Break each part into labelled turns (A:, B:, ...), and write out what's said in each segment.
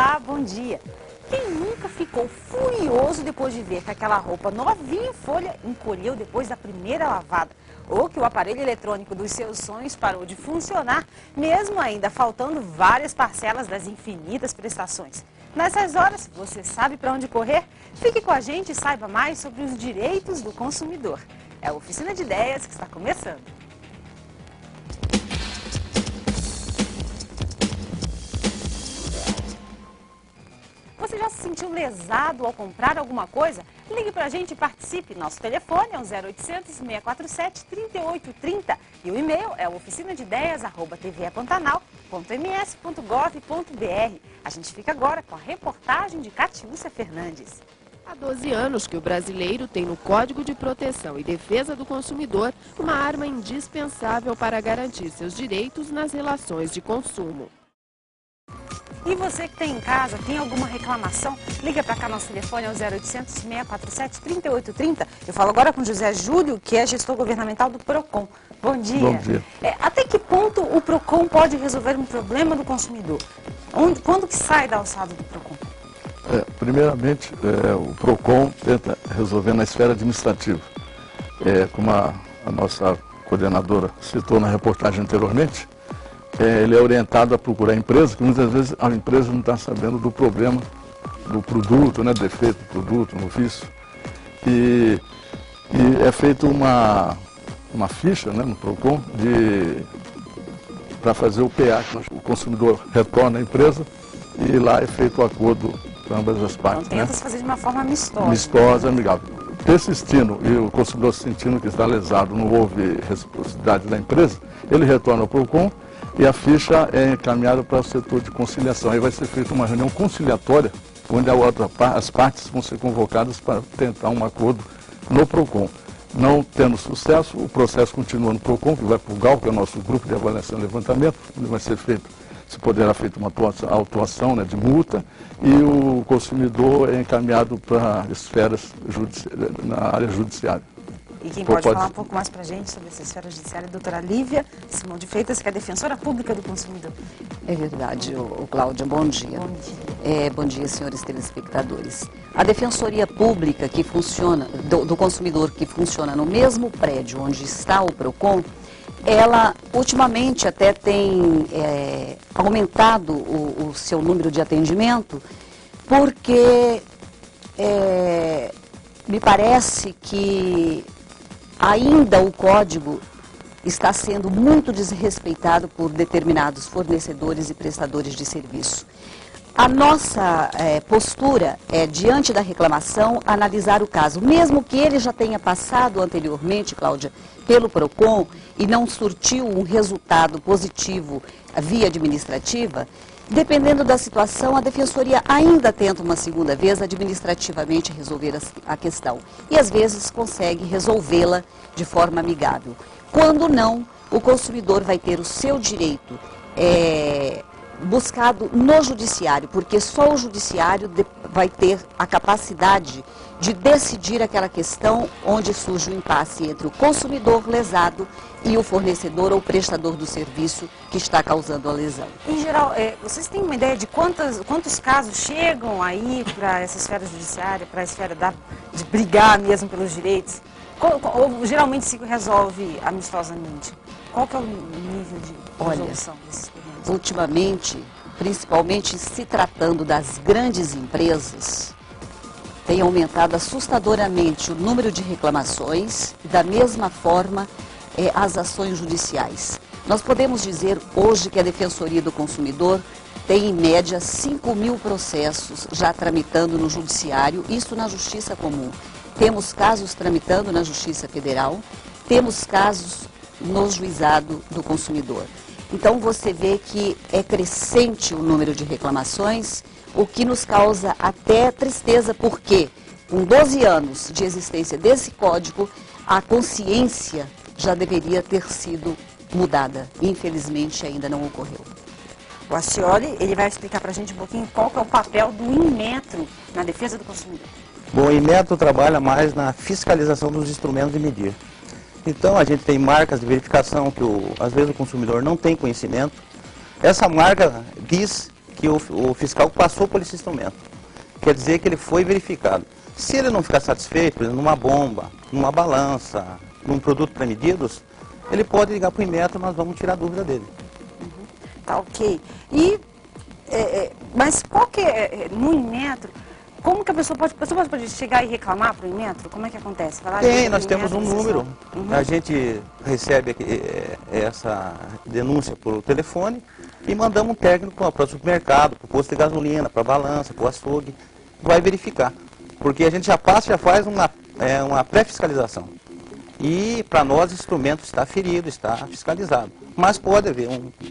A: Olá, bom dia. Quem nunca ficou furioso depois de ver que aquela roupa novinha em folha encolheu depois da primeira lavada? Ou que o aparelho eletrônico dos seus sonhos parou de funcionar, mesmo ainda faltando várias parcelas das infinitas prestações? Nessas horas, você sabe para onde correr? Fique com a gente e saiba mais sobre os direitos do consumidor. É a Oficina de Ideias que está começando. Você já se sentiu lesado ao comprar alguma coisa? Ligue pra gente e participe. Nosso telefone é o 0800 647 3830 e o e-mail é oficinadeideas@tvepantanal.ms.gov.br. A gente fica agora com a reportagem de Catiúcia Fernandes.
B: Há 12 anos que o brasileiro tem no Código de Proteção e Defesa do Consumidor uma arma indispensável para garantir seus direitos nas relações de consumo.
A: E você que tem em casa, tem alguma reclamação? Liga para cá, nosso telefone é o 0800 647 3830. Eu falo agora com José Júlio, que é gestor governamental do PROCON. Bom dia.
C: Bom dia.
A: Até que ponto o PROCON pode resolver um problema do consumidor? Quando que sai da alçada do PROCON?
C: Primeiramente, o PROCON tenta resolver na esfera administrativa. Como a nossa coordenadora citou na reportagem anteriormente, ele é orientado a procurar a empresa, que muitas vezes a empresa não está sabendo do problema do produto, né, defeito do produto, no vício. E é feita uma ficha, né, no PROCON para fazer o PA, que o consumidor retorna à empresa e lá é feito o acordo para ambas as partes.
A: Então tenta-se fazer de uma forma amistosa.
C: Amistosa, amigável. Persistindo e o consumidor sentindo que está lesado, não houve reciprocidade da empresa, ele retorna ao PROCON e a ficha é encaminhada para o setor de conciliação. Aí vai ser feita uma reunião conciliatória, onde as partes vão ser convocadas para tentar um acordo no PROCON. Não tendo sucesso, o processo continua no PROCON, que vai para o GAL, que é o nosso grupo de avaliação e levantamento, onde vai ser feito, se poderá feita uma autuação, né, de multa, e o consumidor é encaminhado para esferas na área judiciária.
A: E quem pode falar um pouco mais para a gente sobre essa esfera judiciária é a doutora Lívia Simão de Freitas, que é a defensora pública do consumidor.
D: É verdade, Cláudia, bom dia.
A: Bom dia.
D: Bom dia, senhores telespectadores. A Defensoria Pública que funciona, do consumidor que funciona no mesmo prédio onde está o PROCON, ela ultimamente até tem aumentado o seu número de atendimento, porque me parece que ainda o código está sendo muito desrespeitado por determinados fornecedores e prestadores de serviço. A nossa postura é, diante da reclamação, analisar o caso. Mesmo que ele já tenha passado anteriormente, Cláudia, pelo PROCON e não surtiu um resultado positivo via administrativa, dependendo da situação, a Defensoria ainda tenta uma segunda vez administrativamente resolver a questão. E às vezes consegue resolvê-la de forma amigável. Quando não, o consumidor vai ter o seu direito buscado no judiciário, porque só o judiciário vai ter a capacidade de decidir aquela questão onde surge o impasse entre o consumidor lesado e o fornecedor ou prestador do serviço que está causando a lesão.
A: Em geral, vocês têm uma ideia de quantos casos chegam aí para essa esfera judiciária, para a esfera de brigar mesmo pelos direitos? Ou geralmente se resolve amistosamente? Qual que é o nível de resolução desses problemas?
D: Ultimamente, principalmente se tratando das grandes empresas, tem aumentado assustadoramente o número de reclamações e, da mesma forma, as ações judiciais. Nós podemos dizer hoje que a Defensoria do Consumidor tem, em média, 5.000 processos já tramitando no judiciário, isso na Justiça Comum. Temos casos tramitando na Justiça Federal, temos casos no Juizado do Consumidor. Então você vê que é crescente o número de reclamações, o que nos causa até tristeza, porque com 12 anos de existência desse código, a consciência já deveria ter sido mudada. Infelizmente ainda não ocorreu.
A: O Ascioli, ele vai explicar para a gente um pouquinho qual que é o papel do Inmetro na defesa do consumidor.
E: Bom, o Inmetro trabalha mais na fiscalização dos instrumentos de medir. Então, a gente tem marcas de verificação que, às vezes, o consumidor não tem conhecimento. Essa marca diz que o fiscal passou por esse instrumento. Quer dizer que ele foi verificado. Se ele não ficar satisfeito, por exemplo, numa bomba, numa balança, num produto pré-medidos, ele pode ligar para o Inmetro, nós vamos tirar a dúvida dele.
A: Tá ok. E, mas qual que é, no Inmetro, como que a pessoa pode chegar e reclamar para o Inmetro? Como é que acontece?
E: Nós temos um número, a gente recebe essa denúncia por telefone e mandamos um técnico para o supermercado, para o posto de gasolina, para a balança, para o açougue, vai verificar. Porque a gente já faz uma pré-fiscalização. E para nós o instrumento está ferido, está fiscalizado. Mas pode haver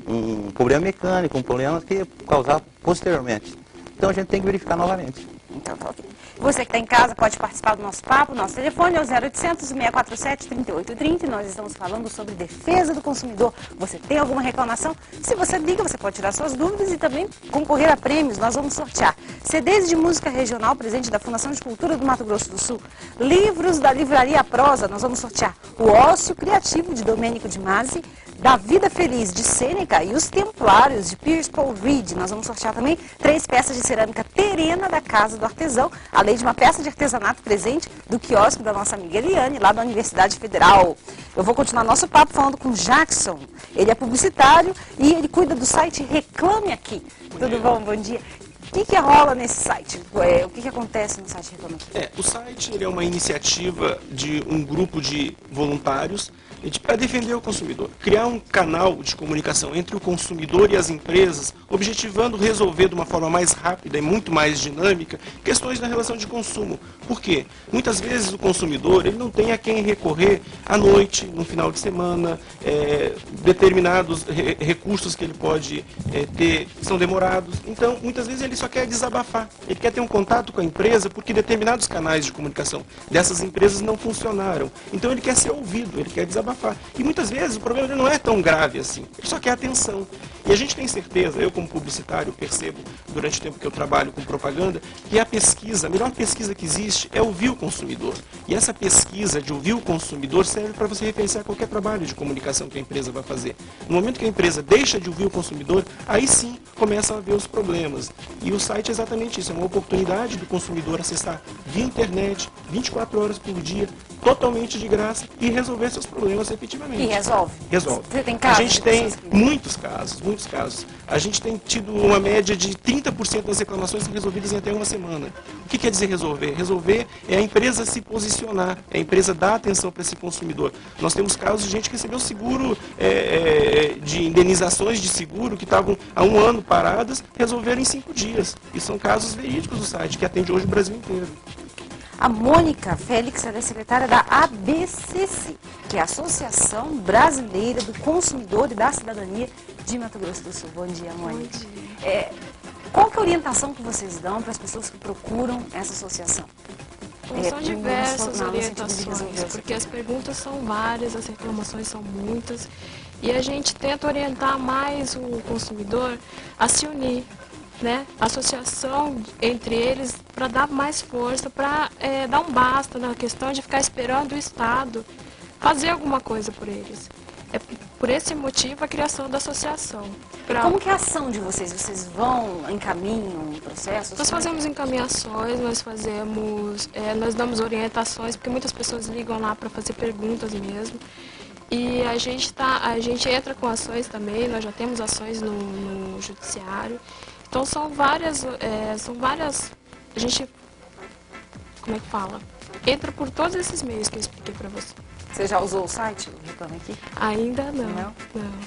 E: um problema mecânico, um problema que causar posteriormente. Então a gente tem que verificar novamente.
A: Então tá ok. Você que está em casa pode participar do nosso papo. Nosso telefone é o 0800 647 3830 e nós estamos falando sobre defesa do consumidor. Você tem alguma reclamação? Se você liga, você pode tirar suas dúvidas e também concorrer a prêmios. Nós vamos sortear CDs de música regional, presente da Fundação de Cultura do Mato Grosso do Sul. Livros da Livraria Prosa, nós vamos sortear O Ócio Criativo, de Domênico de Masi, Da Vida Feliz, de Sêneca, e Os Templários, de Pierce Paul Reed. Nós vamos sortear também 3 peças de cerâmica terena da Casa do Artesão, além de uma peça de artesanato presente do quiosque da nossa amiga Eliane, lá da Universidade Federal. Eu vou continuar nosso papo falando com Jackson. Ele é publicitário e ele cuida do site Reclame Aqui. Tudo bom? Bom dia. O que rola nesse site? O que acontece no site Reclame Aqui?
F: O site ele é uma iniciativa de um grupo de voluntários para defender o consumidor. Criar um canal de comunicação entre o consumidor e as empresas, objetivando resolver de uma forma mais rápida e muito mais dinâmica questões da relação de consumo. Por quê? Muitas vezes o consumidor ele não tem a quem recorrer à noite, no final de semana, determinados recursos que ele pode ter são demorados. Então, muitas vezes ele só quer desabafar. Ele quer ter um contato com a empresa porque determinados canais de comunicação dessas empresas não funcionaram. Então, ele quer ser ouvido, ele quer desabafar. E muitas vezes o problema não é tão grave assim, ele só quer atenção. E a gente tem certeza, eu como publicitário percebo durante o tempo que eu trabalho com propaganda, que a melhor pesquisa que existe é ouvir o consumidor. E essa pesquisa de ouvir o consumidor serve para você referenciar qualquer trabalho de comunicação que a empresa vai fazer. No momento que a empresa deixa de ouvir o consumidor, aí sim começam a ver os problemas. E o site é exatamente isso, é uma oportunidade do consumidor acessar via internet, 24 horas por dia, totalmente de graça e resolver seus problemas efetivamente.
A: E resolve?
F: Resolve.
A: Você tem casos?
F: A gente tem muitos casos. A gente tem tido uma média de 30% das reclamações são resolvidas em até uma semana. O que quer dizer resolver? Resolver é a empresa se posicionar, é a empresa dar atenção para esse consumidor. Nós temos casos de gente que recebeu seguro, de indenizações de seguro que estavam há 1 ano paradas, resolveram em 5 dias. E são casos verídicos do site, que atende hoje o Brasil inteiro.
A: A Mônica Félix é secretária da ABCC, que é a Associação Brasileira do Consumidor e da Cidadania de Mato Grosso do Sul. Bom dia, Mônica.
G: Bom dia.
A: Qual que é a orientação que vocês dão para as pessoas que procuram essa associação?
G: São diversas orientações, porque as perguntas são várias, as reclamações são muitas, e a gente tenta orientar mais o consumidor a se unir, né? Associação entre eles para dar mais força, para dar um basta na questão de ficar esperando o Estado fazer alguma coisa por eles. É por esse motivo a criação da associação.
A: Como que é a ação de vocês? Vocês vão, encaminham processos?
G: Nós fazemos encaminhações, nós damos orientações, porque muitas pessoas ligam lá para fazer perguntas mesmo. E a gente entra com ações também, nós já temos ações no judiciário. Então são várias, a gente, como é que fala? Entra por todos esses meios que eu expliquei para você.
A: Você já usou o site? Reclame Aqui?
G: Ainda não.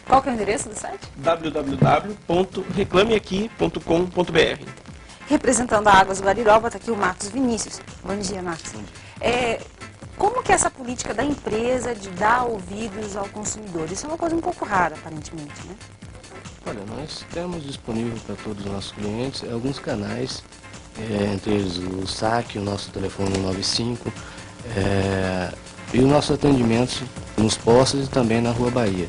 A: Qual que é o endereço do site?
F: www.reclameaqui.com.br.
A: Representando a Águas Guariroba, está aqui o Marcos Vinícius. Bom dia, Marcos. Como que é essa política da empresa de dar ouvidos ao consumidor? Isso é uma coisa um pouco rara, aparentemente, né?
H: Olha, nós temos disponível para todos os nossos clientes alguns canais, entre eles o SAC, o nosso telefone 95, e os nossos atendimentos nos postos e também na Rua Bahia.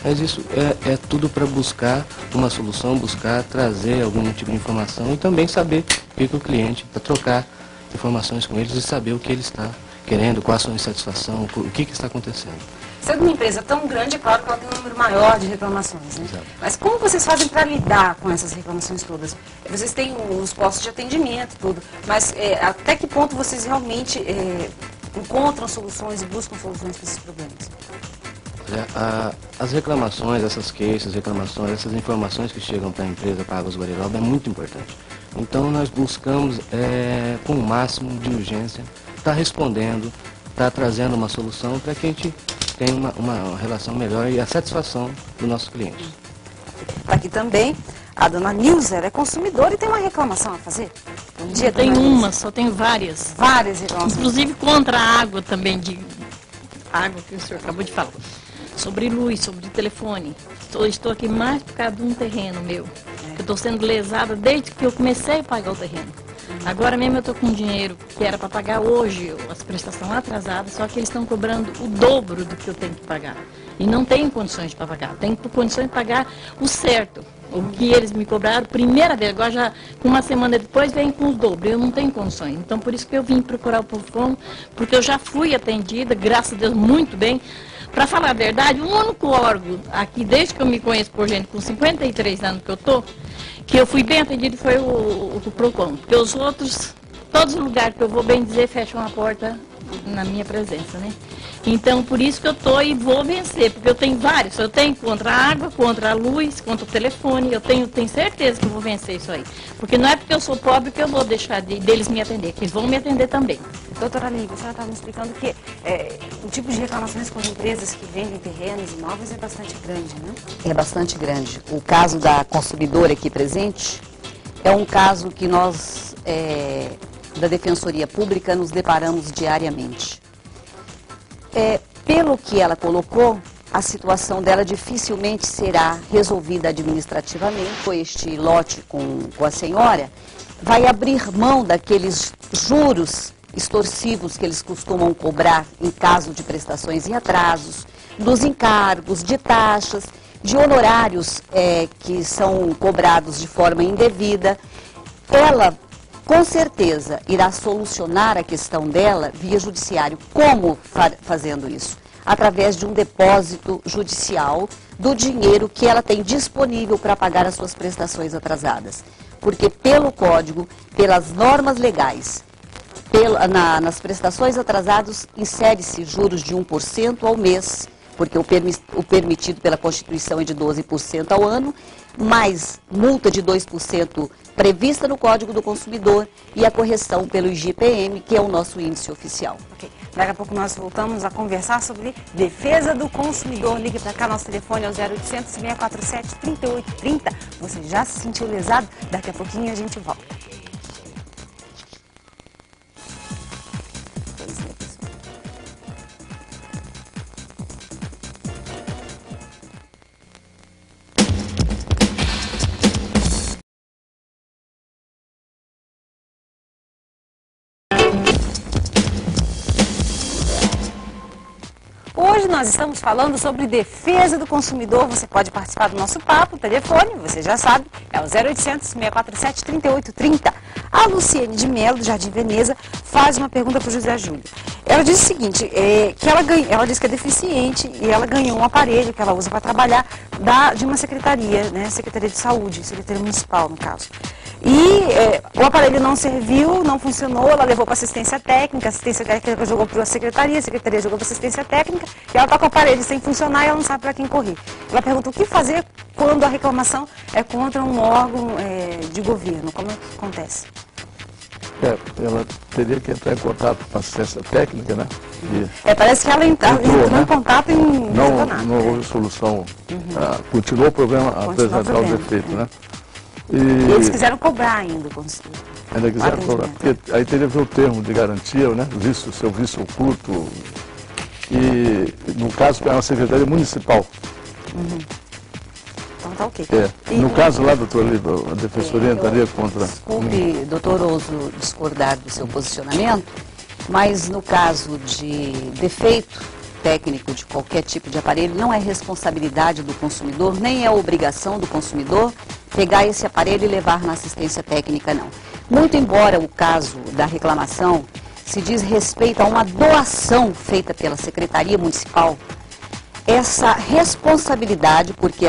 H: Mas isso é tudo para buscar uma solução, buscar trazer algum tipo de informação e também saber o que o cliente, para trocar informações com eles e saber o que ele está querendo, quais são as insatisfações, o que está acontecendo.
A: Sendo uma empresa tão grande, é claro que ela tem um número maior de reclamações, né?
C: Exato.
A: Mas como vocês fazem para lidar com essas reclamações todas? Vocês têm os postos de atendimento, tudo, mas até que ponto vocês realmente encontram soluções e buscam soluções para esses problemas?
H: As reclamações, essas queixas, essas informações que chegam para a empresa, para a Águas Guariroba, é muito importante. Então nós buscamos, com o máximo de urgência, estar respondendo, estar trazendo uma solução para que a gente tenha uma relação melhor e a satisfação do nosso cliente.
A: Aqui também, a dona Nilzer é consumidora e tem uma reclamação a fazer. Bom dia,
I: Tem
A: dona
I: uma,
A: Nilzer.
I: só tenho várias.
A: Várias reclamações.
I: Inclusive contra a água também, de água que o senhor acabou de falar. Sobre luz, sobre telefone. Estou aqui mais por causa de um terreno meu. Eu estou sendo lesada desde que eu comecei a pagar o terreno. Agora mesmo eu estou com dinheiro que era para pagar hoje as prestações atrasadas, só que eles estão cobrando o dobro do que eu tenho que pagar. E não tenho condições de pagar. Tenho condições de pagar o certo. O que eles me cobraram, primeira vez, agora já uma semana depois vem com os dobros, eu não tenho condições. Então por isso que eu vim procurar o PROCON, porque eu já fui atendida, graças a Deus, muito bem. Para falar a verdade, o único órgão aqui, desde que eu me conheço por gente, com 53 anos que eu estou, que eu fui bem atendido foi o PROCON. Porque os outros, todos os lugares que eu vou bem dizer, fecham a porta na minha presença, né? Então, por isso que eu estou e vou vencer, porque eu tenho vários. Eu tenho contra a água, contra a luz, contra o telefone. Eu tenho certeza que eu vou vencer isso aí. Porque não é porque eu sou pobre que eu vou deixar deles me atender, que eles vão me atender também.
A: Doutora Lívia, a senhora estava me explicando que o tipo de reclamações com as empresas que vendem terrenos e imóveis é bastante grande, né?
D: É bastante grande. O caso da consumidora aqui presente é um caso que nós, da Defensoria Pública, nos deparamos diariamente. Pelo que ela colocou, a situação dela dificilmente será resolvida administrativamente. Este lote com a senhora vai abrir mão daqueles juros extorsivos que eles costumam cobrar em caso de prestações em atrasos, dos encargos, de taxas, de honorários que são cobrados de forma indevida. Ela, com certeza, irá solucionar a questão dela via judiciário. Como fazendo isso? Através de um depósito judicial do dinheiro que ela tem disponível para pagar as suas prestações atrasadas. Porque pelo Código, pelas normas legais, nas prestações atrasadas, insere-se juros de 1% ao mês, porque o permitido pela Constituição é de 12% ao ano, mais multa de 2% prevista no Código do Consumidor e a correção pelo IGPM, que é o nosso índice oficial.
A: Ok. Daqui a pouco nós voltamos a conversar sobre defesa do consumidor. Ligue para cá, nosso telefone é o 0800 647 3830. Você já se sentiu lesado? Daqui a pouquinho a gente volta. Hoje nós estamos falando sobre defesa do consumidor. Você pode participar do nosso papo, telefone, você já sabe, é o 0800 647 3830. A Luciene de Mello, do Jardim Veneza, faz uma pergunta para o José Júlio. Ela diz o seguinte, que ela diz que é deficiente e ela ganhou um aparelho que ela usa para trabalhar de uma secretaria, né, Secretaria de Saúde, Secretaria Municipal, no caso. E o aparelho não serviu, não funcionou, ela levou para assistência técnica jogou para a secretaria jogou para assistência técnica, e ela está com o aparelho sem funcionar e ela não sabe para quem correr. Ela pergunta o que fazer quando a reclamação é contra um órgão de governo, como é que acontece?
C: Ela teria que entrar em contato com a assistência técnica, né?
A: Parece que ela entrou em contato e
C: não houve solução. Continuou o problema a apresentar o defeito, né?
A: E eles quiseram cobrar ainda.
C: Ainda quiseram cobrar, porque aí teria que ver o termo de garantia, né? Seu vício oculto. E no caso é uma secretaria municipal.
A: Então tá ok.
C: No caso lá, doutor Lívia, a defensoria entraria contra...
D: Desculpe, doutor Oso, discordar do seu posicionamento, mas no caso de defeito técnico de qualquer tipo de aparelho, não é responsabilidade do consumidor, nem é obrigação do consumidor pegar esse aparelho e levar na assistência técnica, não. Muito embora o caso da reclamação se diz respeito a uma doação feita pela Secretaria Municipal, essa responsabilidade, porque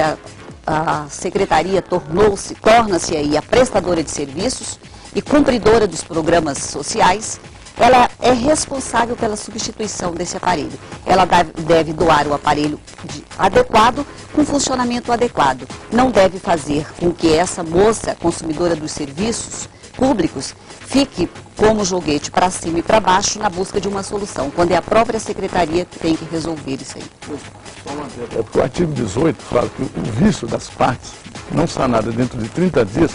D: a secretaria torna-se aí a prestadora de serviços e cumpridora dos programas sociais, ela é responsável pela substituição desse aparelho. Ela deve doar o aparelho adequado, com funcionamento adequado. Não deve fazer com que essa moça, consumidora dos serviços públicos, fique como joguete para cima e para baixo na busca de uma solução, quando é a própria secretaria que tem que resolver isso aí.
C: O artigo 18 fala que o vício das partes não sanado dentro de 30 dias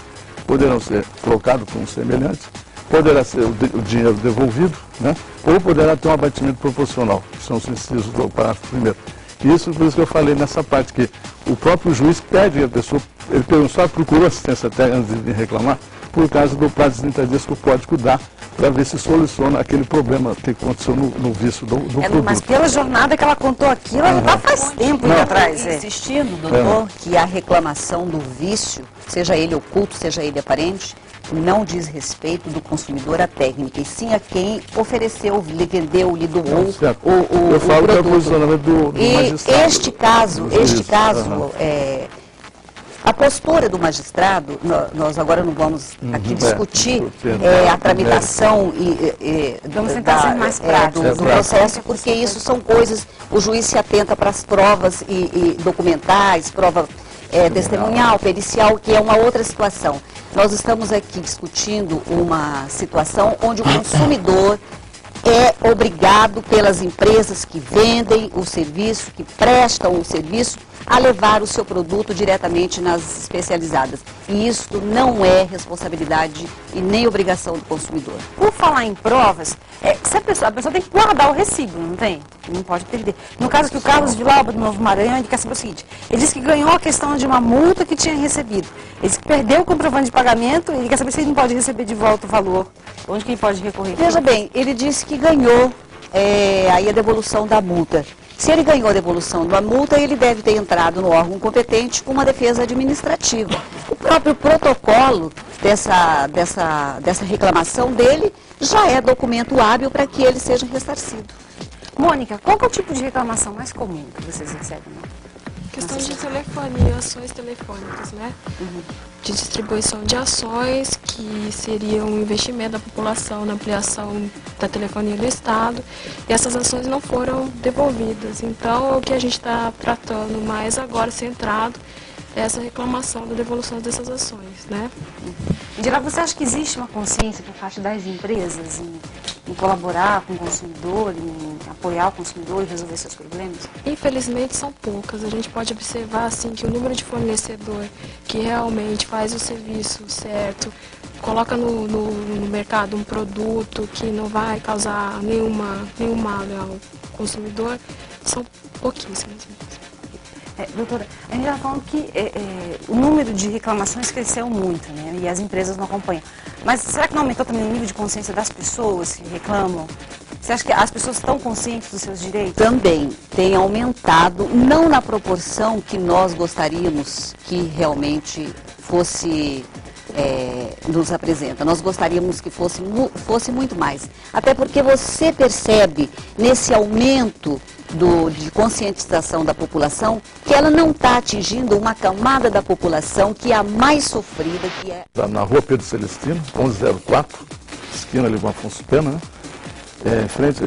C: poderão ser trocados com um semelhante, poderá ser o dinheiro devolvido, né? Ou poderá ter um abatimento proporcional, que são os incisos do parágrafo 1º. Isso, por isso que eu falei nessa parte, que o próprio juiz pede a pessoa, ele só procurou assistência técnica antes de vir reclamar, por causa do prazo de 30 dias que o código dá, para ver se soluciona aquele problema que aconteceu no vício do produto.
A: Mas pela jornada que ela contou aqui, ela já está faz tempo indo atrás.
D: Insistindo, doutor, que a reclamação do vício, seja ele oculto, seja ele aparente, não diz respeito do consumidor à técnica, e sim a quem ofereceu, lhe vendeu, lhe doou o
C: falo
D: produto.
C: Que é o posicionamento do magistrado.
D: Este caso, a postura do magistrado, nós agora não vamos aqui discutir a tramitação
A: vamos tentar ser mais práticos
D: do processo, porque isso são coisas, o juiz se atenta para as provas e documentais, prova testemunhal, pericial, que é uma outra situação. Nós estamos aqui discutindo uma situação onde o consumidor é obrigado pelas empresas que vendem o serviço, que prestam o serviço, a levar o seu produto diretamente nas especializadas. E isso não é responsabilidade e nem obrigação do consumidor.
A: Por falar em provas, a pessoa tem que guardar o recibo, não tem? Não pode perder. No caso que o Carlos Vilauba, do Novo Maranhão, ele quer saber o seguinte: ele disse que ganhou a questão de uma multa que tinha recebido. Ele disse que perdeu o comprovante de pagamento, ele quer saber se ele não pode receber de volta o valor. Onde que ele pode recorrer?
D: Veja bem, ele disse que ganhou aí a devolução da multa. Se ele ganhou a devolução da multa, ele deve ter entrado no órgão competente com uma defesa administrativa. O próprio protocolo dessa reclamação dele já é documento hábil para que ele seja ressarcido.
A: Mônica, qual que é o tipo de reclamação mais comum que vocês recebem?
G: Questão de telefonia, ações telefônicas, né? De distribuição de ações, que seria um investimento da população na ampliação da telefonia do Estado, e essas ações não foram devolvidas. Então, o que a gente está tratando mais agora, centrado, é essa reclamação da devolução dessas ações, né?
A: Em geral, você acha que existe uma consciência por parte das empresas em colaborar com o consumidor, em apoiar o consumidor e resolver seus problemas?
G: Infelizmente são poucas. A gente pode observar assim, que o número de fornecedor que realmente faz o serviço certo, coloca no mercado um produto que não vai causar nenhum mal ao consumidor, são pouquíssimas.
A: Doutora, a gente já falou que o número de reclamações cresceu muito, né? E as empresas não acompanham. Mas será que não aumentou também o nível de consciência das pessoas que reclamam? Você acha que as pessoas estão conscientes dos seus direitos?
D: Também tem aumentado, não na proporção que nós gostaríamos que realmente fosse nos apresenta. Nós gostaríamos que fosse muito mais. Até porque você percebe nesse aumento de conscientização da população que ela não está atingindo uma camada da população que é a mais sofrida, que é...
C: Na rua Pedro Celestino, 1104, esquina ali com Afonso Pena, né? Em frente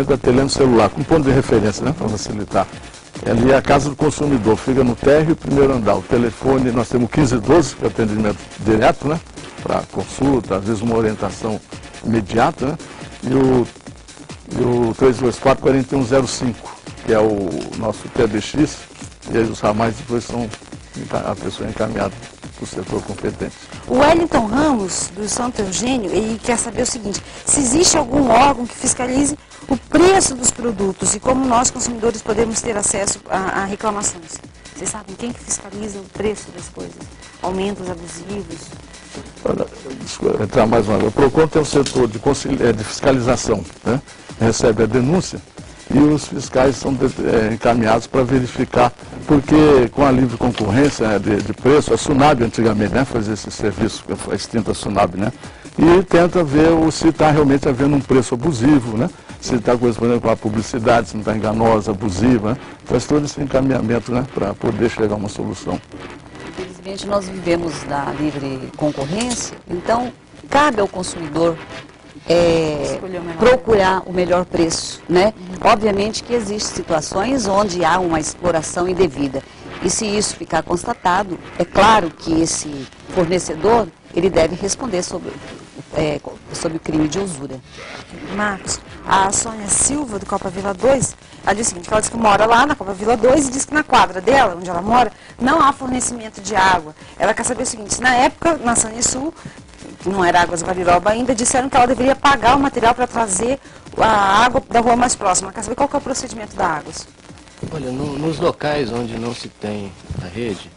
C: da Teleno Celular, com ponto de referência, né? Para facilitar. Ali é a Casa do Consumidor, fica no térreo, primeiro andar. O telefone, nós temos 1512, que é atendimento direto, né? Para consulta, às vezes uma orientação imediata, né? E o 324-4105, que é o nosso PBX, e aí os ramais depois a pessoa é encaminhada para o setor competente.
A: O Wellington Ramos, do Santo Eugênio, ele quer saber o seguinte: se existe algum órgão que fiscalize o preço dos produtos e como nós, consumidores, podemos ter acesso a reclamações. Vocês sabem quem que fiscaliza o preço das coisas? Aumentos abusivos?
C: Desculpa, entrar mais uma vez. O PROCON tem um setor de fiscalização, né? Recebe a denúncia e os fiscais são encaminhados para verificar, porque com a livre concorrência de preço, a Sunab antigamente, né, fazia esse serviço, a extinta Sunab, né, e tenta ver se está realmente havendo um preço abusivo, né? Se está correspondendo com a publicidade, se não está enganosa, abusiva, né? Faz todo esse encaminhamento, né, para poder chegar a uma solução.
D: Infelizmente nós vivemos na livre concorrência, então cabe ao consumidor procurar o melhor preço, né? Obviamente que existem situações onde há uma exploração indevida. E se isso ficar constatado, é claro que esse fornecedor, ele deve responder sobre o crime de usura.
A: Marcos, a Sônia Silva, do Copa Vila 2, ela diz o seguinte, ela diz que mora lá na Copa Vila 2 e diz que na quadra dela, onde ela mora, não há fornecimento de água. Ela quer saber o seguinte, na época, na Sanesul, que não era Águas Guariroba ainda, disseram que ela deveria pagar o material para trazer a água da rua mais próxima. Ela quer saber qual que é o procedimento da Águas.
H: Olha, nos locais onde não se tem a rede,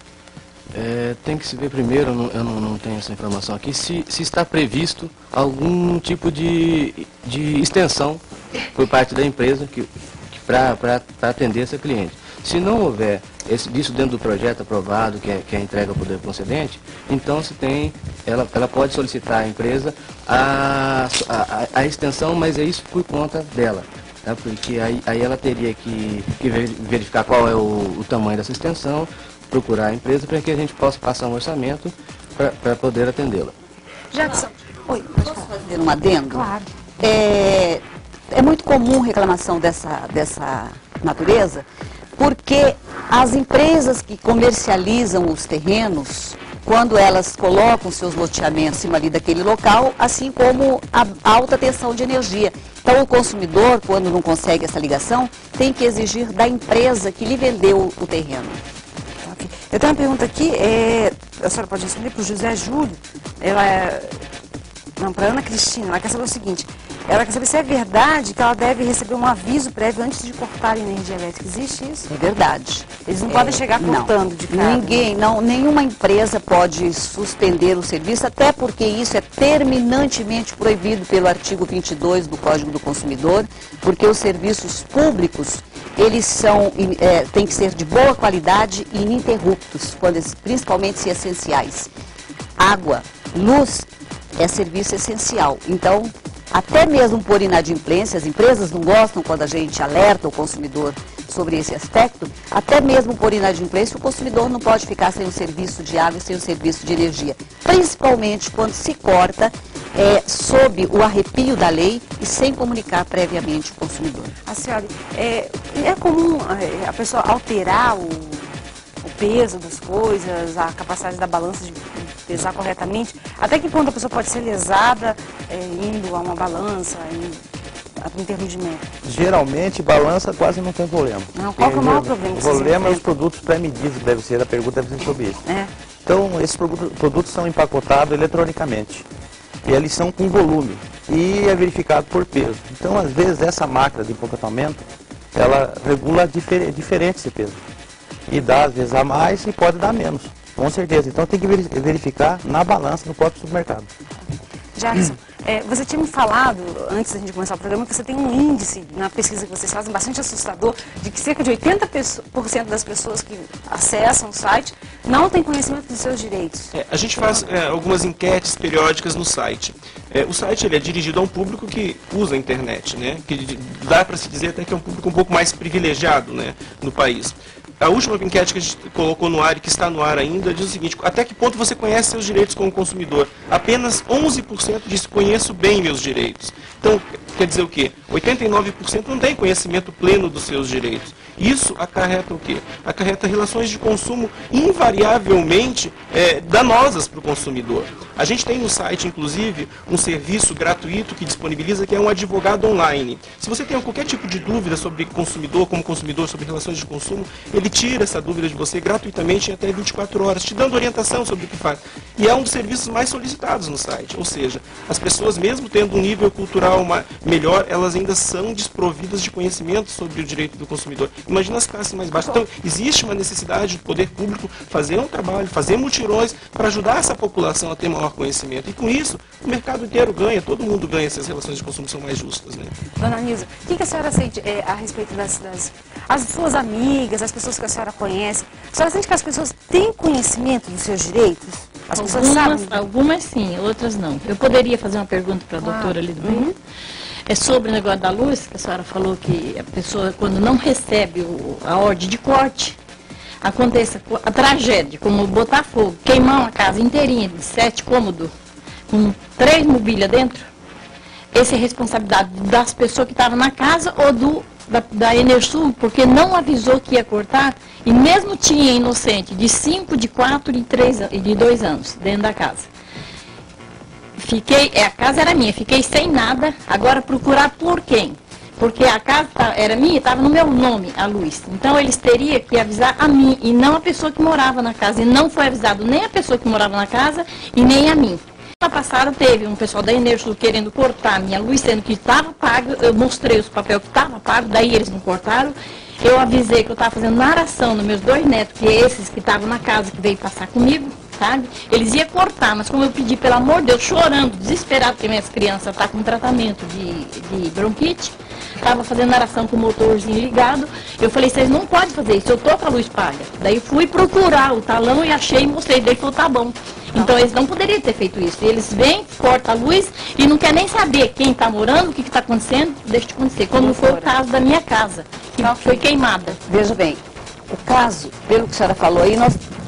H: tem que se ver primeiro, eu não tenho essa informação aqui, se está previsto algum tipo de extensão por parte da empresa para atender essa cliente. Se não houver isso dentro do projeto aprovado, que é entregue ao poder concedente, então ela pode solicitar à empresa a extensão, mas é isso por conta dela. Tá? Porque aí ela teria que verificar qual é o tamanho dessa extensão, procurar a empresa para que a gente possa passar um orçamento para poder atendê-la.
A: Jackson, oi,
D: Posso fazer um adendo?
A: Claro.
D: É muito comum reclamação dessa natureza, porque as empresas que comercializam os terrenos, quando elas colocam seus loteamentos em cima ali daquele local, assim como a alta tensão de energia. Então o consumidor, quando não consegue essa ligação, tem que exigir da empresa que lhe vendeu o terreno.
A: Okay. Eu tenho uma pergunta aqui, a senhora pode responder para o José Júlio, para Ana Cristina, ela quer saber o seguinte, ela quer saber se é verdade que ela deve receber um aviso prévio antes de cortar a energia elétrica. Existe isso?
D: É verdade.
A: Eles não podem chegar cortando de cara.
D: Nenhuma empresa pode suspender o serviço, até porque isso é terminantemente proibido pelo artigo 22 do Código do Consumidor, porque os serviços públicos, eles têm que ser de boa qualidade e ininterruptos, principalmente se essenciais. Água, luz é serviço essencial. Então, até mesmo por inadimplência, as empresas não gostam quando a gente alerta o consumidor sobre esse aspecto, até mesmo por inadimplência, o consumidor não pode ficar sem o serviço de água e sem o serviço de energia. Principalmente quando se corta sob o arrepio da lei e sem comunicar previamente o consumidor.
A: A senhora, é comum a pessoa alterar o peso das coisas, a capacidade da balança de pesar corretamente? Até que ponto a pessoa pode ser lesada indo a uma balança, em termos de método?
E: Geralmente, balança quase não tem problema.
A: Não, qual que é o maior problema?
E: O problema é os produtos pré-medidos, a pergunta deve ser sobre isso. Então, esses produtos são empacotados eletronicamente. E eles são com volume. E é verificado por peso. Então, às vezes, essa máquina de empacotamento, ela regula diferente esse peso. E dá, às vezes, a mais e pode dar menos. Com certeza. Então, tem que verificar na balança no próprio supermercado.
A: Jackson, você tinha me falado, antes da gente começar o programa, que você tem um índice na pesquisa que vocês fazem bastante assustador, de que cerca de 80% das pessoas que acessam o site não têm conhecimento dos seus direitos.
F: A gente faz algumas enquetes periódicas no site. O site ele é dirigido a um público que usa a internet, né? Que dá para se dizer até que é um público um pouco mais privilegiado, né, no país. A última enquete que a gente colocou no ar e que está no ar ainda diz o seguinte: até que ponto você conhece seus direitos como consumidor? Apenas 11% disse conheço bem meus direitos. Então, quer dizer o quê? 89% não tem conhecimento pleno dos seus direitos. Isso acarreta o quê? Acarreta relações de consumo invariavelmente danosas para o consumidor. A gente tem no site, inclusive, um serviço gratuito que disponibiliza, que é um advogado online. Se você tem qualquer tipo de dúvida sobre consumidor, como consumidor, sobre relações de consumo, ele tira essa dúvida de você gratuitamente em até 24 horas, te dando orientação sobre o que faz. E é um dos serviços mais solicitados no site. Ou seja, as pessoas, mesmo tendo um nível cultural melhor, elas ainda são desprovidas de conhecimento sobre o direito do consumidor. Imagina as classes mais baixas. Então, existe uma necessidade do poder público fazer um trabalho, fazer mutirões para ajudar essa população a ter maior conhecimento. E com isso, o mercado inteiro ganha, todo mundo ganha se as relações de consumo são mais justas, né?
A: Dona Nilza, o que a senhora sente a respeito as suas amigas, as pessoas que a senhora conhece? A senhora sente que as pessoas têm conhecimento dos seus direitos? As pessoas sabem?
I: Algumas sim, outras não. Eu poderia fazer uma pergunta para a doutora ali do meio? É sobre o negócio da luz, que a senhora falou que a pessoa, quando não recebe a ordem de corte, aconteça a tragédia, como botar fogo, queimar uma casa inteirinha de 7 cômodos, com 3 mobílias dentro. Essa é a responsabilidade das pessoas que estavam na casa ou da Enersul, porque não avisou que ia cortar, e mesmo tinha inocente de 5, de 4 e de 2 anos dentro da casa. A casa era minha, fiquei sem nada, agora procurar por quem? Porque a casa era minha e estava no meu nome, a luz. Então eles teriam que avisar a mim e não a pessoa que morava na casa. E não foi avisado nem a pessoa que morava na casa e nem a mim. Na passada teve um pessoal da Enersul querendo cortar a minha luz, sendo que estava pago. Eu mostrei os papéis que estava pago, daí eles não cortaram. Eu avisei que eu estava fazendo narração nos meus 2 netos, que é esses que estavam na casa, que veio passar comigo, sabe? Eles iam cortar, mas como eu pedi, pelo amor de Deus, chorando, desesperado, porque minhas crianças estão com tratamento de bronquite, estava fazendo narração com o motorzinho ligado, eu falei, vocês não podem fazer isso, eu estou com a luz paga. Daí fui procurar o talão e achei e mostrei, daí falou, tá bom. Então eles não poderiam ter feito isso. Eles vêm, cortam a luz e não quer nem saber quem está morando, o que está acontecendo, deixa de acontecer. Como foi o caso da minha casa, que foi queimada.
D: Veja bem, o caso, pelo que a senhora falou aí,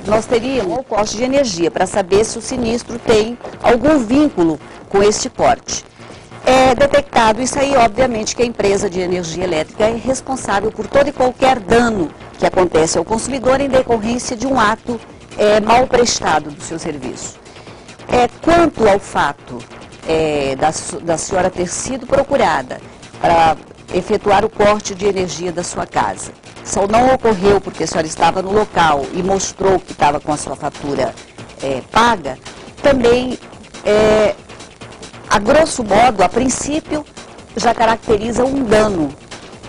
D: nós teríamos o corte de energia para saber se o sinistro tem algum vínculo com este corte. É detectado isso aí, obviamente, que a empresa de energia elétrica é responsável por todo e qualquer dano que acontece ao consumidor em decorrência de um ato mal prestado do seu serviço. Quanto ao fato da senhora ter sido procurada para efetuar o corte de energia da sua casa, só não ocorreu porque a senhora estava no local e mostrou que estava com a sua fatura paga, também, a grosso modo, a princípio, já caracteriza um dano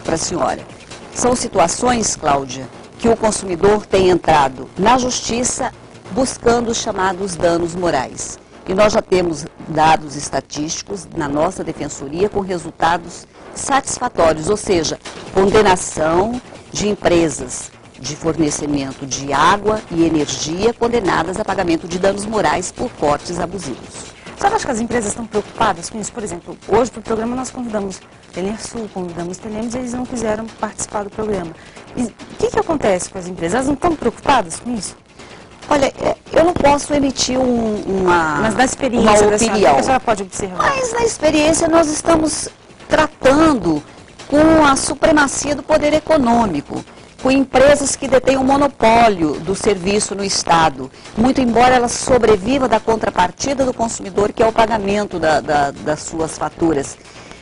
D: para a senhora. São situações, Cláudia, que o consumidor tem entrado na justiça buscando os chamados danos morais. E nós já temos dados estatísticos na nossa defensoria com resultados satisfatórios, ou seja, condenação de empresas de fornecimento de água e energia condenadas a pagamento de danos morais por cortes abusivos.
A: Você acha que as empresas estão preocupadas com isso? Por exemplo, hoje para o programa nós convidamos Enersul, convidamos Telemos, eles não quiseram participar do programa. E o que acontece com as empresas? Elas não estão preocupadas com isso?
D: Olha, eu não posso emitir
A: Mas na experiência
D: uma opinião.
A: A senhora pode observar.
D: Mas na experiência nós estamos tratando com a supremacia do poder econômico, com empresas que detêm o monopólio do serviço no Estado, muito embora elas sobrevivam da contrapartida do consumidor, que é o pagamento das suas faturas.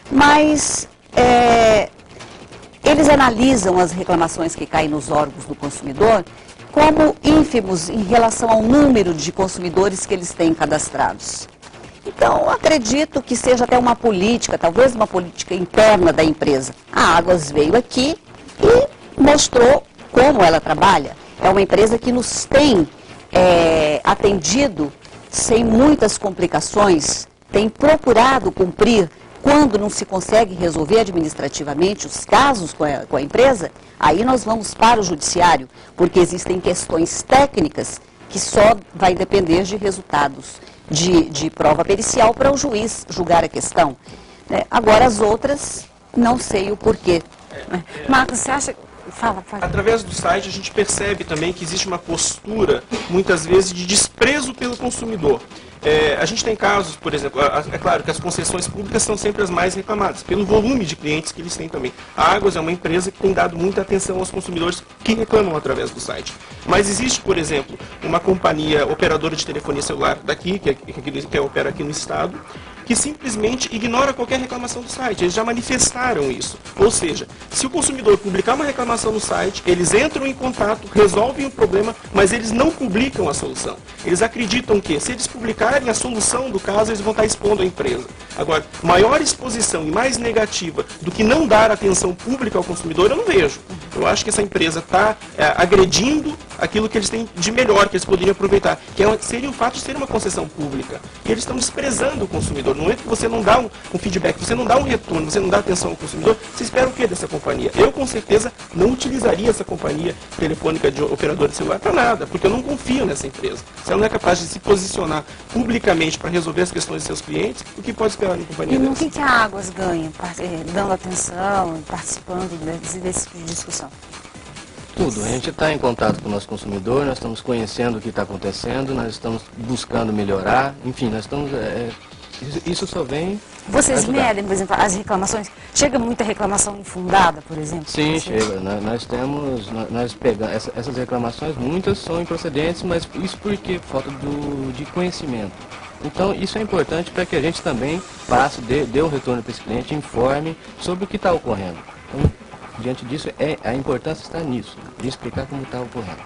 D: Mas eles analisam as reclamações que caem nos órgãos do consumidor como ínfimos em relação ao número de consumidores que eles têm cadastrados. Então, acredito que seja até uma política, talvez uma política interna da empresa. A Águas veio aqui e mostrou como ela trabalha. É uma empresa que nos tem atendido sem muitas complicações, tem procurado cumprir. Quando não se consegue resolver administrativamente os casos com a empresa, aí nós vamos para o judiciário, porque existem questões técnicas que só vai depender de resultados de prova pericial para o juiz julgar a questão. Agora as outras, não sei o porquê.
A: Marcos, você acha... Fala.
F: Através do site a gente percebe também que existe uma postura, muitas vezes, de desprezo pelo consumidor. A gente tem casos, por exemplo, é claro que as concessões públicas são sempre as mais reclamadas, pelo volume de clientes que eles têm também. A Águas é uma empresa que tem dado muita atenção aos consumidores que reclamam através do site. Mas existe, por exemplo, uma companhia operadora de telefonia celular daqui, que opera aqui no estado, que simplesmente ignora qualquer reclamação do site. Eles já manifestaram isso. Ou seja, se o consumidor publicar uma reclamação no site, eles entram em contato, resolvem o problema, mas eles não publicam a solução. Eles acreditam que, se eles publicarem a solução do caso, eles vão estar expondo a empresa. Agora, maior exposição e mais negativa do que não dar atenção pública ao consumidor, eu não vejo. eu acho que essa empresa está agredindo aquilo que eles têm de melhor, que eles poderiam aproveitar, que seria o fato de ser uma concessão pública. E eles estão desprezando o consumidor. No momento que você não dá um feedback, você não dá um retorno, você não dá atenção ao consumidor, você espera o que dessa companhia? Eu, com certeza, não utilizaria essa companhia telefônica de operador de celular para nada, porque eu não confio nessa empresa. Se ela não é capaz de se posicionar publicamente para resolver as questões de seus clientes, o que pode esperar de uma companhia dessa?
A: E no que a Águas ganha, dando atenção, participando desse tipo de discussão?
H: Tudo. A gente está em contato com o nosso consumidor, nós estamos conhecendo o que está acontecendo, nós estamos buscando melhorar, enfim, nós estamos... isso só vem...
A: Vocês medem, por exemplo, as reclamações? Chega muita reclamação infundada, por exemplo?
H: Sim, chega. Nós pegamos... Essas reclamações, muitas são improcedentes, mas isso porque falta de conhecimento. Então, isso é importante para que a gente também passe, dê um retorno para esse cliente, informe sobre o que está ocorrendo. Então, diante disso, a importância está nisso, de explicar como está ocorrendo.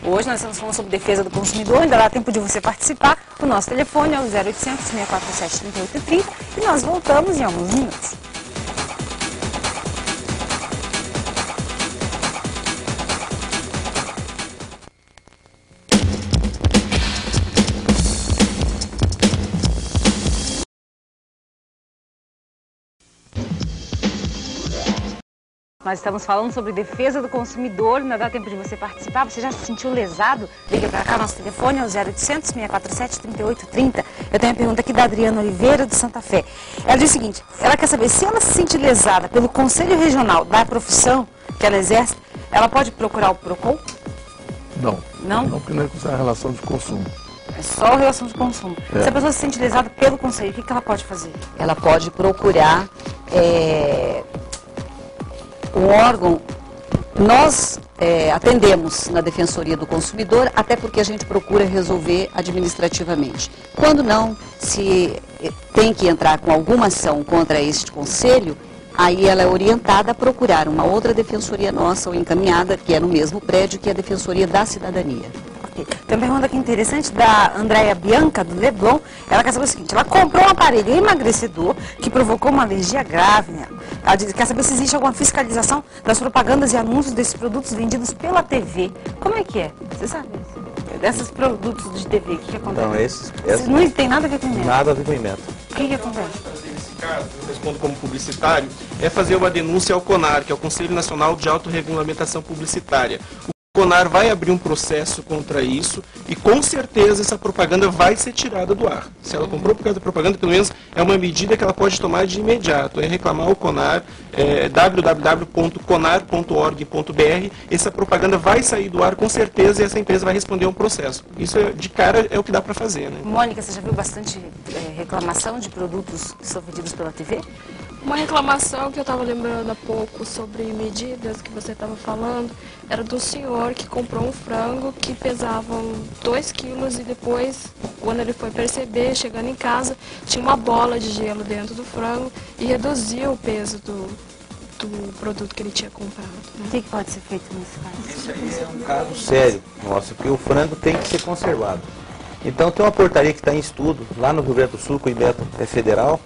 A: Hoje nós estamos falando sobre defesa do consumidor, ainda dá tempo de você participar. O nosso telefone é o 0800 647 3830 e nós voltamos em alguns minutos. Nós estamos falando sobre defesa do consumidor, ainda dá tempo de você participar. Você já se sentiu lesado? Liga para cá, nosso telefone é o 0800 647 3830. Eu tenho uma pergunta aqui da Adriana Oliveira, de Santa Fé. Ela diz o seguinte, ela quer saber se ela se sente lesada pelo Conselho Regional da profissão que ela exerce, ela pode procurar o PROCON?
C: Não.
A: Não?
C: Não, porque não é a relação de consumo.
A: É só a relação de consumo. Se a pessoa se sente lesada pelo Conselho, o que ela pode fazer?
D: Ela pode procurar o órgão. Nós atendemos na Defensoria do Consumidor, até porque a gente procura resolver administrativamente. Quando não, se tem que entrar com alguma ação contra este conselho, aí ela é orientada a procurar uma outra defensoria nossa ou encaminhada, que é no mesmo prédio, que é a Defensoria da Cidadania.
A: Tem uma pergunta aqui interessante da Andréia Bianca, do Leblon. Ela quer saber o seguinte, ela comprou um aparelho emagrecedor que provocou uma alergia grave nela. Ela quer saber se existe alguma fiscalização das propagandas e anúncios desses produtos vendidos pela TV. Como é que é? Você sabe? Desses produtos de TV, o que acontece?
E: Não,
A: não tem nada a ver com o
E: nada a ver com o método.
A: O que acontece?
F: Nesse caso, eu respondo como publicitário, é fazer uma denúncia ao CONAR, que é o Conselho Nacional de Autorregulamentação Publicitária. O CONAR vai abrir um processo contra isso e com certeza essa propaganda vai ser tirada do ar. Se ela comprou por causa da propaganda, pelo menos é uma medida que ela pode tomar de imediato. É reclamar ao CONAR, www.conar.org.br. Essa propaganda vai sair do ar com certeza e essa empresa vai responder a um processo. Isso de cara é o que dá para fazer, né?
A: Mônica, você já viu bastante reclamação de produtos que são vendidos pela TV?
G: Uma reclamação que eu estava lembrando há pouco sobre medidas que você estava falando, era do senhor que comprou um frango que pesava 2 quilos e depois, quando ele foi perceber, chegando em casa, tinha uma bola de gelo dentro do frango e reduziu o peso do produto que ele tinha comprado.
A: Né? O que pode ser feito nesse caso?
E: Isso aí é um caso sério, nossa, porque o frango tem que ser conservado. Então tem uma portaria que está em estudo, lá no Rio Grande do Sul, que o INMET é federal,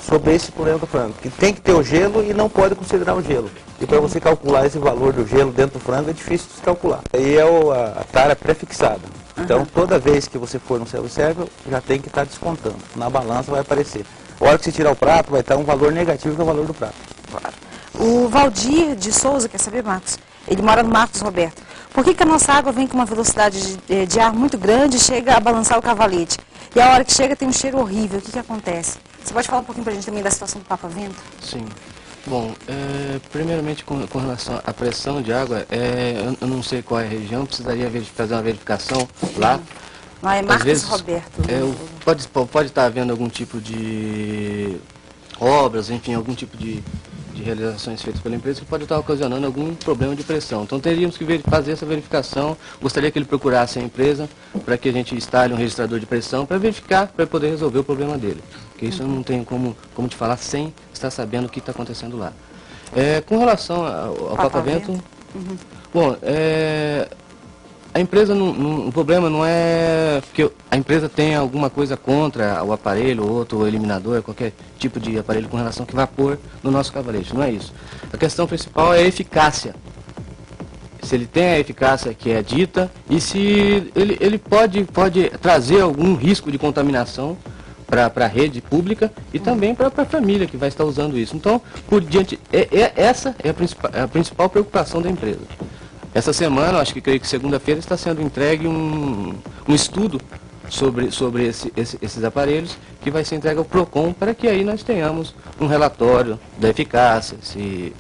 E: sobre esse problema do frango, que tem que ter o gelo e não pode considerar o gelo. E para você calcular esse valor do gelo dentro do frango é difícil de se calcular. Aí é a tara pré-fixada. Então toda vez que você for no self-service, já tem que estar descontando. Na balança vai aparecer. A hora que você tirar o prato, vai estar um valor negativo que é o valor do prato.
A: Claro. O Valdir de Souza quer saber, Marcos, ele mora no Marcos Roberto. Por que a nossa água vem com uma velocidade de ar muito grande e chega a balançar o cavalete? E a hora que chega tem um cheiro horrível, o que acontece? Você pode falar um pouquinho para a gente também da situação do Papa Vento?
H: Sim. Bom, primeiramente com relação à pressão de água, eu não sei qual é a região, precisaria fazer uma verificação lá.
A: Lá é Marcos Roberto.
H: Pode estar havendo algum tipo de obras, enfim, algum tipo de realizações feitas pela empresa que pode estar ocasionando algum problema de pressão. Então teríamos que fazer essa verificação. Gostaria que ele procurasse a empresa para que a gente instale um registrador de pressão para verificar, para poder resolver o problema dele. Porque isso eu não tenho como te falar sem estar sabendo o que está acontecendo lá. Com relação ao Papa Vento, bom, a empresa, o problema não é que a empresa tenha alguma coisa contra o aparelho, outro eliminador, qualquer tipo de aparelho com relação que vá pôr no nosso cavalete, não é isso. A questão principal é a eficácia ele tem a eficácia que é dita e se ele pode trazer algum risco de contaminação para a rede pública e também para a família que vai estar usando isso. Então, por diante, essa é a principal preocupação da empresa. Essa semana, acho que creio que segunda-feira, está sendo entregue um estudo sobre esses aparelhos que vai ser entregue ao PROCON para que aí nós tenhamos um relatório da eficácia, se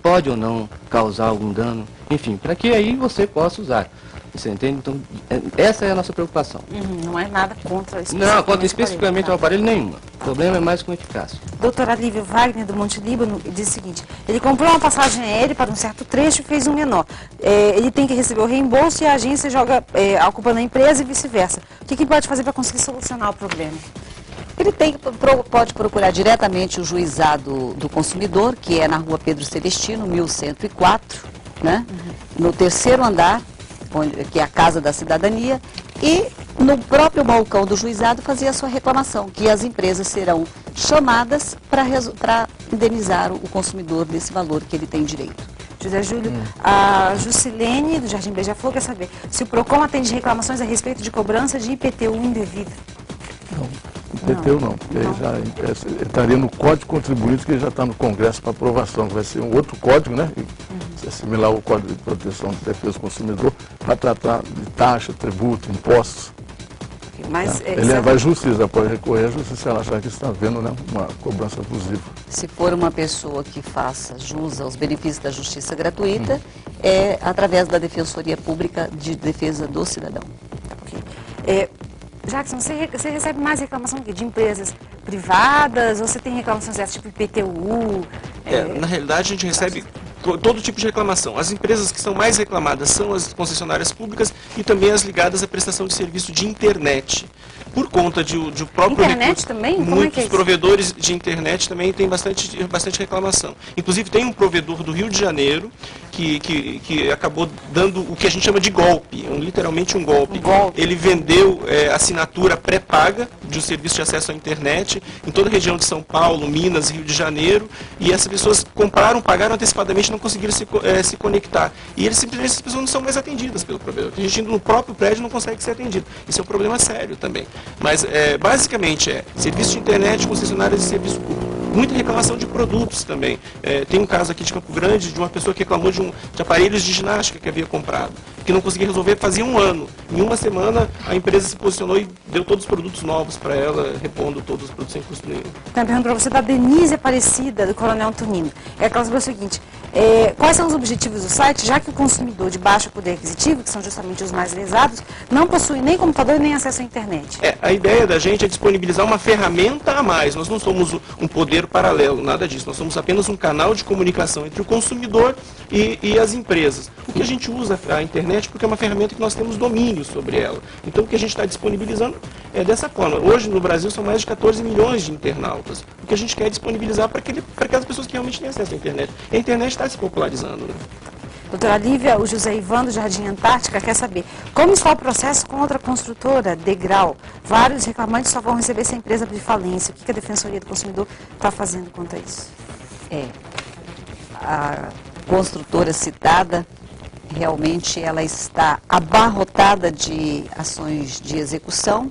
H: pode ou não causar algum dano, enfim, para que aí você possa usar. Você entende? Então, essa é a nossa preocupação.
A: Não é nada contra
H: Não, contra especificamente o aparelho nenhuma. O problema é mais com eficácia.
A: Doutora Lívia Wagner, do Monte Líbano, diz o seguinte: ele comprou uma passagem aérea para um certo trecho e fez um menor. Ele tem que receber o reembolso e a agência joga a culpa na empresa e vice-versa. O que ele pode fazer para conseguir solucionar o problema?
D: Ele pode procurar diretamente o juizado do consumidor, que é na rua Pedro Celestino, 1104, né? No terceiro andar, que é a Casa da Cidadania, e no próprio balcão do juizado fazer a sua reclamação, que as empresas serão chamadas para indenizar o consumidor desse valor que ele tem direito.
A: José Júlio, a Juscelene, do Jardim Beija-Flor, quer saber se o PROCON atende reclamações a respeito de cobrança de IPTU indevida.
C: Não, IPTU não, porque aí já estaria no Código Contribuinte, que já está no Congresso para aprovação, que vai ser um outro código, né? Assimilar o Código de Proteção e Defesa do Consumidor para tratar de taxa, tributo, impostos.
A: Mas,
C: ele vai à justiça, pode recorrer à justiça se ela achar que está havendo, né, uma cobrança abusiva.
D: Se for uma pessoa que faça jus aos benefícios da justiça gratuita, é através da Defensoria Pública de Defesa do Cidadão.
A: Jackson, você recebe mais reclamação de empresas privadas ou você tem reclamações dessas, tipo IPTU?
F: Na realidade, a gente recebe todo tipo de reclamação. As empresas que são mais reclamadas são as concessionárias públicas e também as ligadas à prestação de serviço de internet. Por conta de próprio...
A: Internet também? Como
F: muitos
A: é que é isso?
F: provedores de internet também têm bastante reclamação. Inclusive, tem um provedor do Rio de Janeiro que acabou dando o que a gente chama de golpe, literalmente um golpe. Ele vendeu assinatura pré-paga de um serviço de acesso à internet em toda a região de São Paulo, Minas, Rio de Janeiro, e essas pessoas compraram, pagaram antecipadamente, não conseguiram se conectar. E simplesmente essas pessoas não são mais atendidas pelo provedor. A gente indo no próprio prédio não consegue ser atendido. Isso é um problema sério também. Mas, basicamente, serviço de internet, concessionárias de serviço público. Muita reclamação de produtos também. Tem um caso aqui de Campo Grande de uma pessoa que reclamou de aparelhos de ginástica que havia comprado, que não conseguia resolver fazia um ano. Em uma semana, a empresa se posicionou e deu todos os produtos novos para ela, repondo todos os produtos sem custo nenhum.
A: Então, pergunto para você da Denise Aparecida, do Coronel Antonino. Ela falou o seguinte: quais são os objetivos do site, já que o consumidor de baixo poder aquisitivo, que são justamente os mais lesados, não possui nem computador nem acesso à internet?
F: A ideia da gente é disponibilizar uma ferramenta a mais. Nós não somos um poder paralelo, nada disso. Nós somos apenas um canal de comunicação entre o consumidor e as empresas. O que a gente usa a internet porque é uma ferramenta que nós temos domínio sobre ela. Então, o que a gente está disponibilizando é dessa forma. Hoje, no Brasil, são mais de 14 milhões de internautas. O que a gente quer é disponibilizar para aquelas pessoas que realmente têm acesso à internet. A internet está se popularizando, né?
A: Doutora Lívia, o José Ivan, do Jardim Antártica, quer saber como está o processo contra a construtora Degrau. Vários reclamantes só vão receber se a empresa abrir falência. O que a Defensoria do Consumidor está fazendo contra isso?
D: A construtora citada, realmente ela está abarrotada de ações de execução,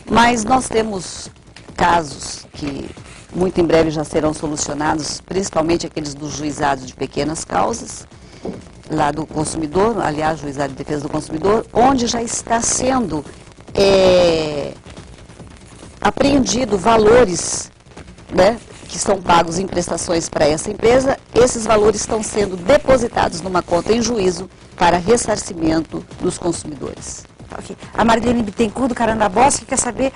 D: mas nós temos casos que muito em breve já serão solucionados, principalmente aqueles dos juizados de pequenas causas, lá do consumidor, aliás, juizado de defesa do consumidor, onde já está sendo apreendido valores, né, que são pagos em prestações para essa empresa. Esses valores estão sendo depositados numa conta em juízo para ressarcimento dos consumidores.
A: Okay. A Marilene Bittencourt, do Carandabosque, quer saber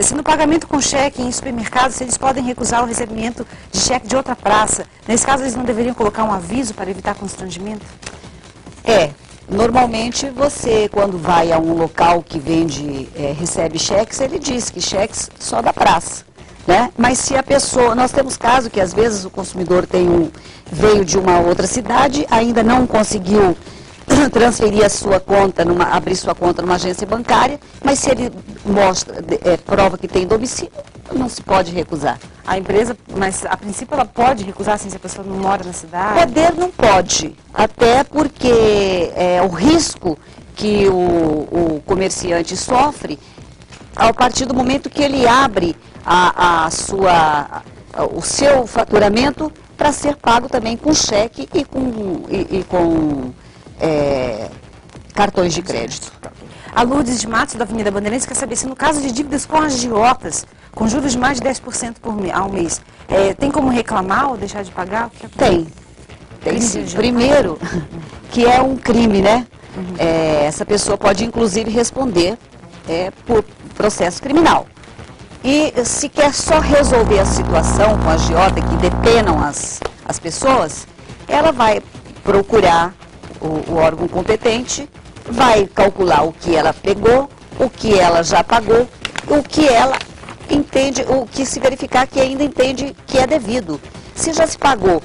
A: se no pagamento com cheque em supermercados, se eles podem recusar o recebimento de cheque de outra praça. Nesse caso, eles não deveriam colocar um aviso para evitar constrangimento?
D: Normalmente você, quando vai a um local que vende, recebe cheques, ele diz que cheques só da praça, né? Mas se a pessoa, nós temos caso que às vezes o consumidor veio de uma outra cidade, ainda não conseguiu transferir a sua conta, abrir sua conta numa agência bancária, mas se ele prova que tem domicílio, não se pode recusar.
A: A empresa, mas a princípio ela pode recusar, assim, se a pessoa não mora na cidade?
D: Poder não pode, até porque o risco que o comerciante sofre, a partir do momento que ele abre o seu faturamento para ser pago também com cheque e com cartões de crédito.
A: A Lourdes de Matos, da Avenida Bandeirantes, quer saber se no caso de dívidas com agiotas, com juros de mais de 10% ao mês, tem como reclamar ou deixar de pagar?
D: Tem sim. Primeiro, que é um crime, né? Essa pessoa pode inclusive responder por processo criminal. E se quer só resolver a situação com a agiota que depenam as pessoas, ela vai procurar o órgão competente, vai calcular o que ela pegou, o que ela já pagou, o que ela entende, o que se verificar que ainda entende que é devido. Se já se pagou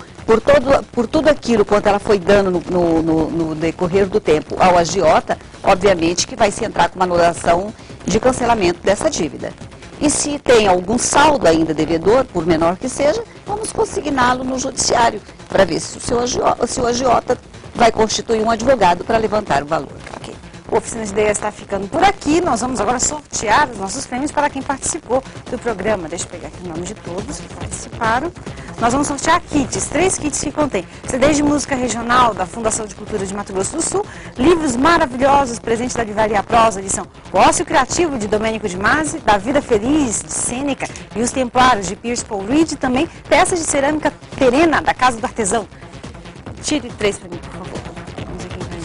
D: por tudo aquilo quanto ela foi dando no decorrer do tempo ao agiota, obviamente que vai se entrar com uma anulação de cancelamento dessa dívida. E se tem algum saldo ainda devedor, por menor que seja, vamos consigná-lo no judiciário para ver se o agiota vai constituir um advogado para levantar o valor.
A: Okay. O Oficina de Ideias está ficando por aqui. Nós vamos agora sortear os nossos prêmios para quem participou do programa. Deixa eu pegar aqui o nome de todos que participaram. Nós vamos sortear kits, 3 kits que contém CDs de música regional da Fundação de Cultura de Mato Grosso do Sul, livros maravilhosos, presentes da Livraria Prosa, edição O Ócio Criativo, de Domênico de Masi, Da Vida Feliz, de Sêneca, e Os Templários, de Pierce Paul Reed, e também peças de cerâmica Terena, da Casa do Artesão. Tire 3 para mim, por favor. Vamos ver quem vai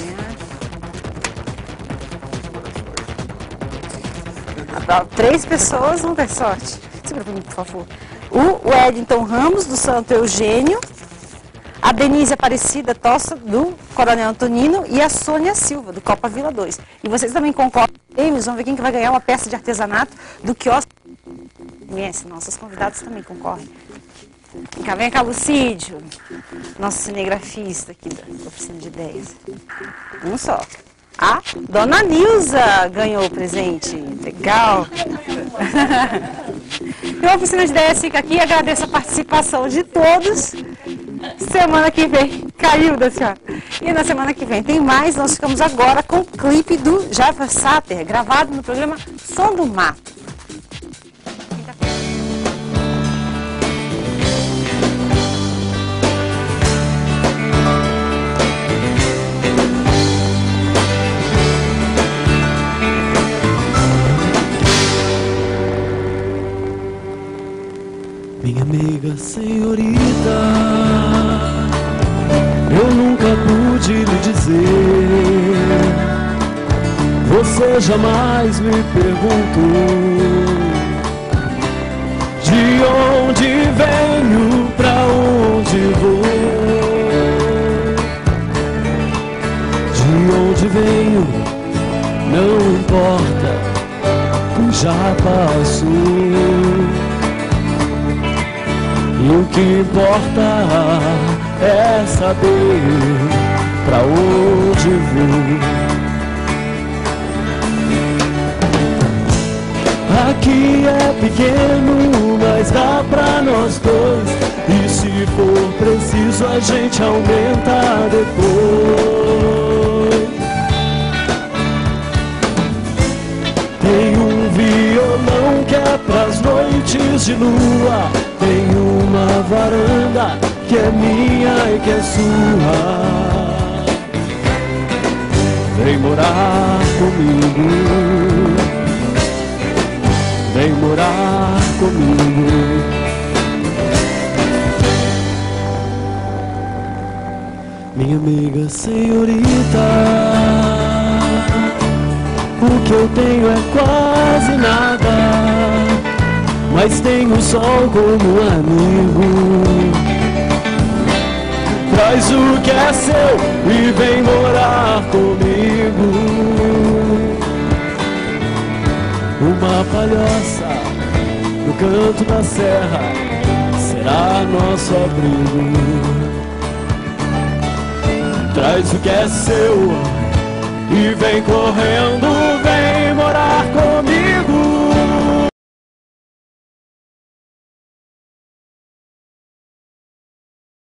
A: ganhar. 3 pessoas vão ter sorte. Segura para mim, por favor. O Edinton Ramos, do Santo Eugênio, a Denise Aparecida Tossa, do Coronel Antonino, e a Sônia Silva, do Copa Vila 2. E vocês também concorrem, vamos ver quem que vai ganhar uma peça de artesanato do quiosque. Nossos convidados também concorrem. Vem cá, Lucídio, nosso cinegrafista aqui da Oficina de Ideias. Um só. A Dona Nilza ganhou o presente. Legal. E a Oficina de Ideias fica aqui. Agradeço a participação de todos. Semana que vem, caiu da senhora. E na semana que vem tem mais. Nós ficamos agora com o clipe do Java Sater, gravado no programa Som do Mato.
J: Minha amiga senhorita, eu nunca pude lhe dizer. Você jamais me perguntou de onde venho, pra onde vou. De onde venho não importa, pois já passou. E o que importa é saber pra onde vou. Aqui é pequeno, mas dá pra nós dois. E se for preciso a gente aumenta depois. Tem um violão que é pras noites de lua. Tem uma varanda que é minha e que é sua. Vem morar comigo. Vem morar comigo. Minha amiga senhorita, o que eu tenho é quase nada, mas tenho o sol como amigo. Traz o que é seu e vem morar comigo. Uma palhoça no canto da serra será nosso abrigo. traz o que é seu e vem correndo, vem